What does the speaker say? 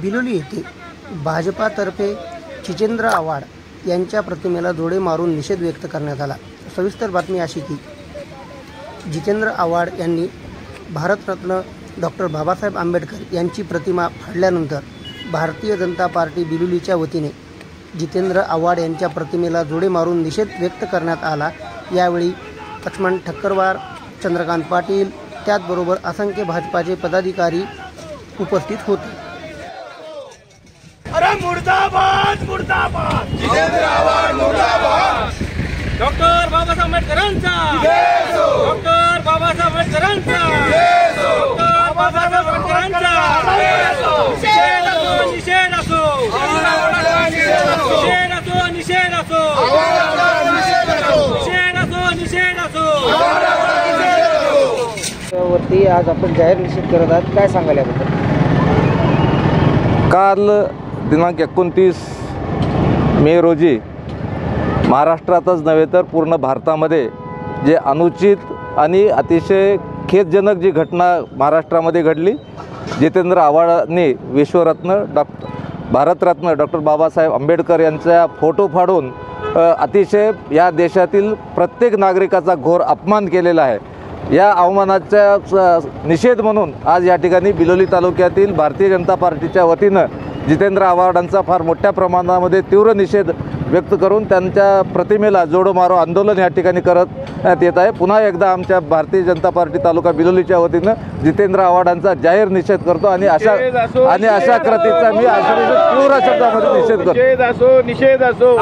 बिलोली येथे भाजपातर्फे जितेंद्र आव्हाड यांच्या प्रतिमेला जोडे मारून निषेध व्यक्त करण्यात आला। सविस्तर बातमी अशी की जितेंद्र आव्हाड यांनी भारतरत्न डॉक्टर बाबासाहेब आंबेडकर यांची प्रतिमा फाडल्यानंतर भारतीय जनता पार्टी बिलोलीच्या वतीने जितेंद्र आव्हाड यांच्या प्रतिमेला जोडे मारून निषेध व्यक्त करण्यात आला। यावेळी लक्ष्मण ठक्करवार, चंद्रकांत पाटील त्याचबरोबर असंख्य भाजपाचे पदाधिकारी उपस्थित होते। अरे मुर्दाबाद मुर्दाबाद जितेंद्र आव्हाड मुर्दाबाद। डॉक्टर बाबासाहेब आंबेडकरांचा डॉक्टर बाबासाहेब आंबेडकरांचा डॉक्टर बाबासाहेब आंबेडकरांचा निषेध असो निषेध असो निषेध असो निषेध असो निषेध असो। वरती आज आपण जाहीर निषेध करत आहात, काय सांगाल याबद्दल? काल दिनांक 29 मे रोजी महाराष्ट्रातच नव्हे तर पूर्ण भारतामध्ये जे अनुचित आणि अतिशय खेदजनक जी घटना महाराष्ट्रामध्ये घडली, जितेंद्र आव्हाडांनी विश्वरत्न भारतरत्न डॉक्टर बाबासाहेब आंबेडकर यांचा फोटो फाडून अतिशय या देशातील प्रत्येक नागरिकाचा घोर अपमान केलेला आहे। या अवमानाचा निषेध म्हणून आज या ठिकाणी बिलोली तालुक्यातील भारतीय जनता पार्टीच्या वतीनं जितेंद्र आव्हाडांचा फार मोठ्या प्रमाणामध्ये तीव्र निषेध व्यक्त करून त्यांच्या प्रतिमेला जोडो मारो आंदोलन या ठिकाणी करण्यात येत आहे। पुन्हा एकदा आमच्या भारतीय जनता पार्टी तालुका बिलोलीच्या वतीनं जितेंद्र आव्हाडांचा जाहीर निषेध करतो आणि अशा कृतीचा मी तीव्र शब्दामध्ये निषेध करतो। निषेध असो